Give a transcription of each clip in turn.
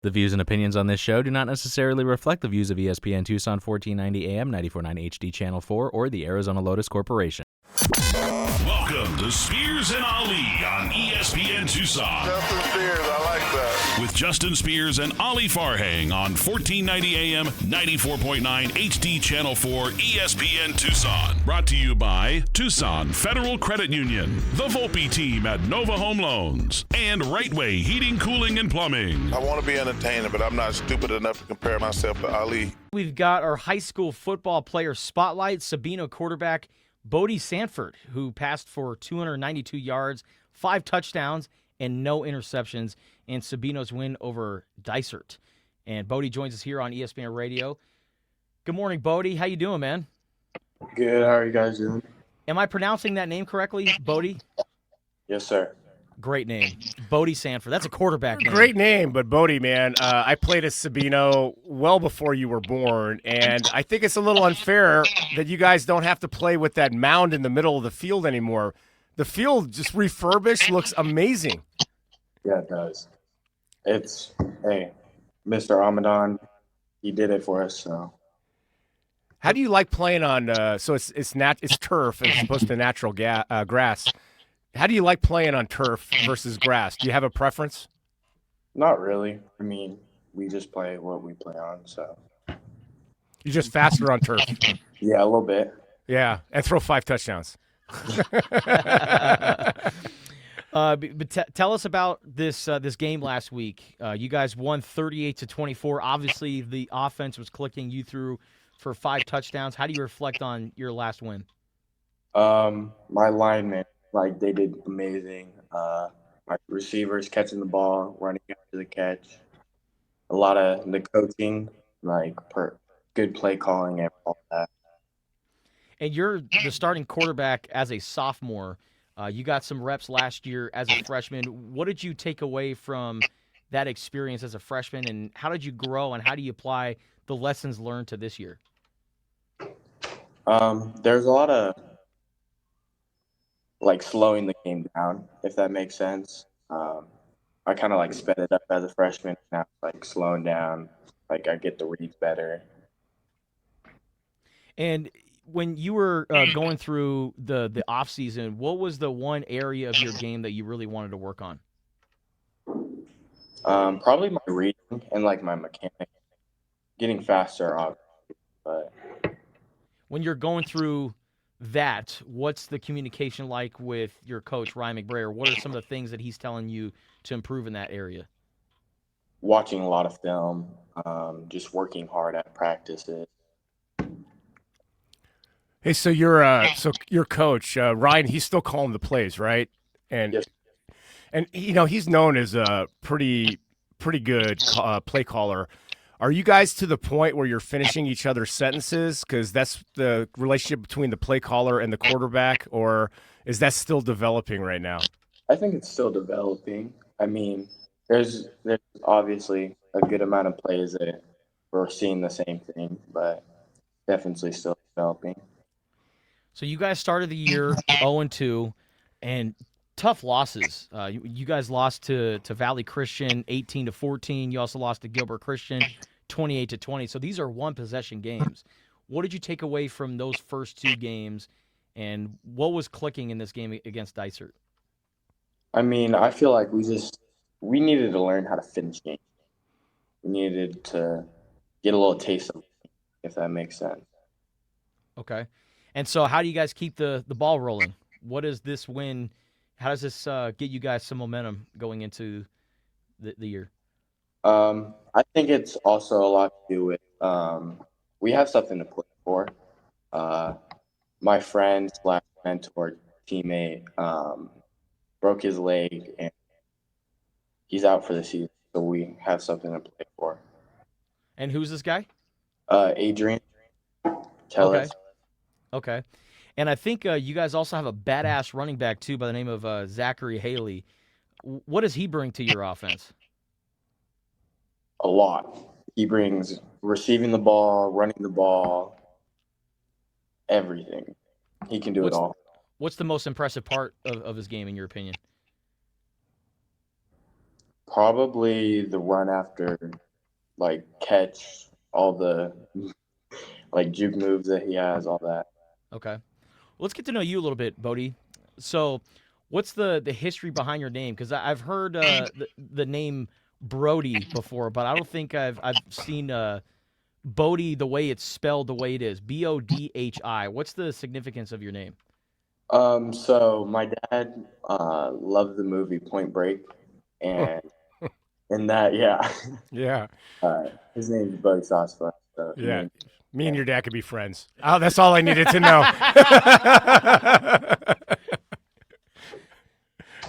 The views and opinions on this show do not necessarily reflect the views of ESPN Tucson 1490 AM, 94.9 HD Channel 4, or the Arizona Lotus Corporation. Welcome to Spears and Ali on ESPN Tucson. Justin Spears, I like that. With Justin Spears and Ali Farhang on 1490 AM, 94.9 HD Channel 4, ESPN Tucson. Brought to you by Tucson Federal Credit Union, the Volpe team at Nova Home Loans, and Rightway Heating, Cooling, and Plumbing. I want to be entertaining, but I'm not stupid enough to compare myself to Ali. We've got our high school football player spotlight, Sabino quarterback Bodhi Sanford, who passed for 292 yards, 5 touchdowns, and no interceptions in Sabino's win over Dysart. And Bodhi joins us here on ESPN Radio. Good morning, Bodhi. How you doing, man? Good. How are you guys doing? Am I pronouncing that name correctly, Bodhi? Yes, sir. Great name. Bodhi Sanford. That's a quarterback name. Great name, but Bodhi, man, I played as Sabino well before you were born, and I think it's a little unfair that you guys don't have to play with that mound in the middle of the field anymore. The field just refurbished, looks amazing. Yeah, it does. Hey, Mr. Ramadan, he did it for us, so. How do you like playing on, so it's turf as opposed to natural grass. How do you like playing on turf versus grass? Do you have a preference? Not really. I mean, we just play what we play on, so. You're just faster on turf. Yeah, a little bit. Yeah, and throw 5 touchdowns. But tell us about this game last week. You guys won 38-24. Obviously, the offense was clicking. You threw for 5 touchdowns. How do you reflect on your last win? My linemen, they did amazing. My receivers catching the ball, running after the catch. A lot of the coaching, good play calling and all that. And you're the starting quarterback as a sophomore. You got some reps last year as a freshman. What did you take away from that experience as a freshman, and how did you grow, and how do you apply the lessons learned to this year? There's a lot of slowing the game down, if that makes sense. I kind of sped it up as a freshman. Now slowing down, I get the reads better. And when you were going through the off season, what was the one area of your game that you really wanted to work on? Probably my reading and my mechanics, getting faster, obviously. But when you're going through that, what's the communication like with your coach, Ryan McBrayer? What are some of the things that he's telling you to improve in that area? Watching a lot of film, just working hard at practices. Hey, so your coach, Ryan, he's still calling the plays, right? And yes. And he's known as a pretty good play caller. Are you guys to the point where you're finishing each other's sentences? Because that's the relationship between the play caller and the quarterback, or is that still developing right now? I think it's still developing. I mean, there's obviously a good amount of plays that we're seeing the same thing, but definitely still developing. So you guys started the year 0-2, and tough losses. You guys lost to Valley Christian 18-14. You also lost to Gilbert Christian 28-20. So these are one-possession games. What did you take away from those first 2 games, and what was clicking in this game against Dysart? I mean, I feel like we needed to learn how to finish games. We needed to get a little taste of it, if that makes sense. Okay. And so how do you guys keep the ball rolling? What is this win? How does this get you guys some momentum going into the year? I think it's also a lot to do with we have something to play for. My friend / mentor teammate broke his leg, and he's out for the season, so we have something to play for. And who's this guy? Adrian. Tell Okay. And I think you guys also have a badass running back, too, by the name of Zachary Haley. What does he bring to your offense? A lot. He brings receiving the ball, running the ball, everything. He can do it all. What's the most impressive part of his game, in your opinion? Probably the run after, like, catch, all the, like, juke moves that he has, all that. Okay. Well, let's get to know you a little bit, Bodhi. So, what's the history behind your name? Because I've heard the name Brody before, but I don't think I've seen Bodhi the way it's spelled the way it is. Bodhi. What's the significance of your name? So my dad loved the movie Point Break, and in that, yeah, Yeah. his name's Bodhi Sanford. So Yeah. Me and your dad could be friends. Oh, that's all I needed to know.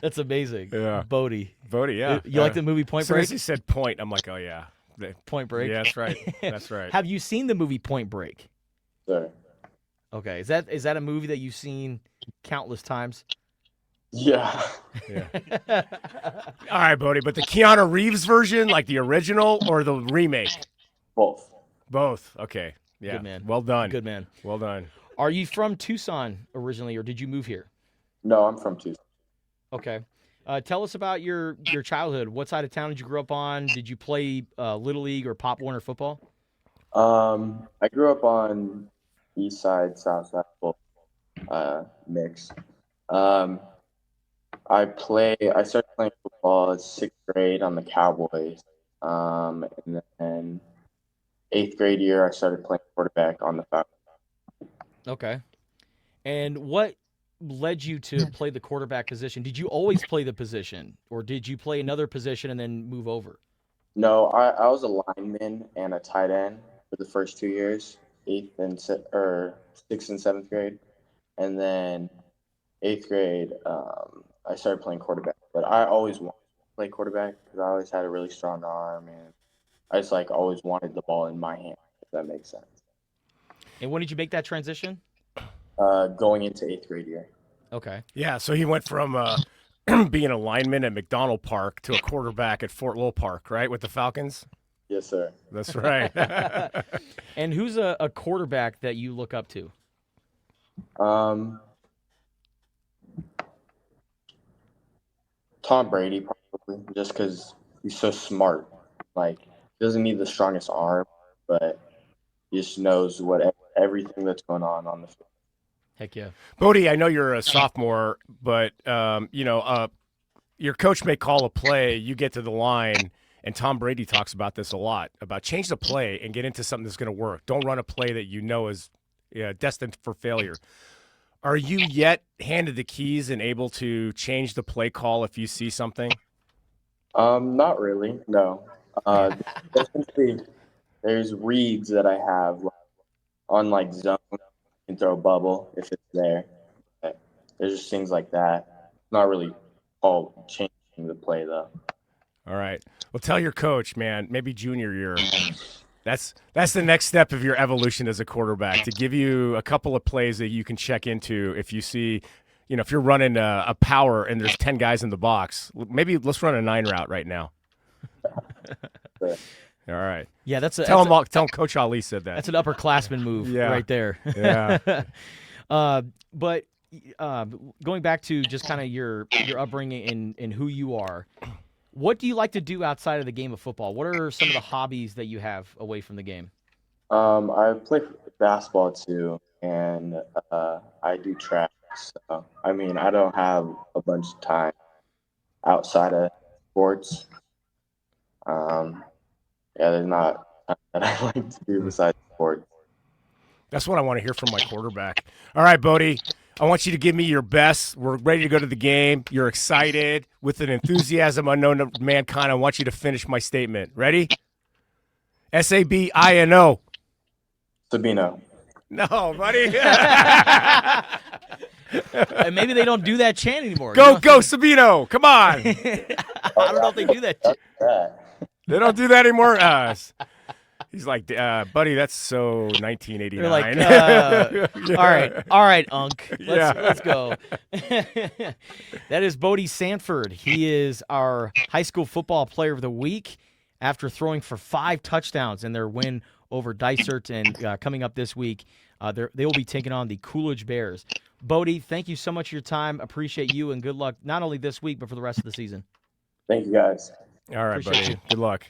That's amazing. Yeah. Bodhi. Bodhi, yeah. You like the movie Point As soon Break? as he said point, I'm like, oh, yeah. Point Break. Yeah, that's right. That's right. Have you seen the movie Point Break? Sure. Okay. Is that a movie that you've seen countless times? Yeah. Yeah. All right, Bodhi, but the Keanu Reeves version, like the original or the remake? Both. Both. Okay. Yeah. Good man. Well done. Good man. Well done. Are you from Tucson originally, or did you move here? No, I'm from Tucson. Okay. Tell us about your childhood. What side of town did you grow up on? Did you play Little League or Pop Warner football? I grew up on east side, south side, both mix. I started playing football in 6th grade on the Cowboys. And then 8th grade year, I started playing quarterback on the Falcons. Okay. And what led you to play the quarterback position? Did you always play the position, or did you play another position and then move over? No, I was a lineman and a tight end for the first 2 years, 6th and 7th grade. And then 8th grade, I started playing quarterback. But I always wanted to play quarterback because I always had a really strong arm, and I just always wanted the ball in my hand, if that makes sense. And when did you make that transition? Going into 8th grade year. Okay. Yeah, so he went from being a lineman at McDonald Park to a quarterback at Fort Lowell Park, right, with the Falcons? Yes, sir. That's right. And who's a quarterback that you look up to? Tom Brady, probably, just because he's so smart. Like, he doesn't need the strongest arm, but he just knows everything that's going on the field. Heck yeah. Bodhi, I know you're a sophomore, but your coach may call a play, you get to the line, and Tom Brady talks about this a lot, about change the play and get into something that's going to work. Don't run a play that you know is destined for failure. Are you yet handed the keys and able to change the play call if you see something? Not really, no. Essentially, there's reads that I have on zone. You can throw a bubble if it's there. But there's just things like that. Not really all changing the play though. All right. Well, tell your coach, man, maybe junior year. That's the next step of your evolution as a quarterback, to give you a couple of plays that you can check into if you see, if you're running a power and there's 10 guys in the box. Maybe let's run a 9 route right now. All right. Yeah, tell him Coach Ali said that. That's an upperclassman move right there. Yeah. But going back to just kind of your upbringing and who you are, what do you like to do outside of the game of football? What are some of the hobbies that you have away from the game? I play basketball too, and I do track. So, I don't have a bunch of time outside of sports. There's not that I like to do besides sports. That's what I want to hear from my quarterback. All right, Bodhi, I want you to give me your best. We're ready to go to the game. You're excited with an enthusiasm unknown to mankind. I want you to finish my statement. Ready? Sabino. Sabino. No, buddy. And maybe they don't do that chant anymore. Go, Sabino. Come on. I don't know if they do that. They don't do that anymore. He's like, buddy, that's so 1989. You're like, all right, Unc, let's go. That is Bodhi Sanford. He is our high school football player of the week after throwing for 5 touchdowns in their win over Dysart. And coming up this week, they will be taking on the Coolidge Bears. Bodhi, thank you so much for your time. Appreciate you, and good luck not only this week but for the rest of the season. Thank you, guys. All right, Appreciate buddy. you. Good luck.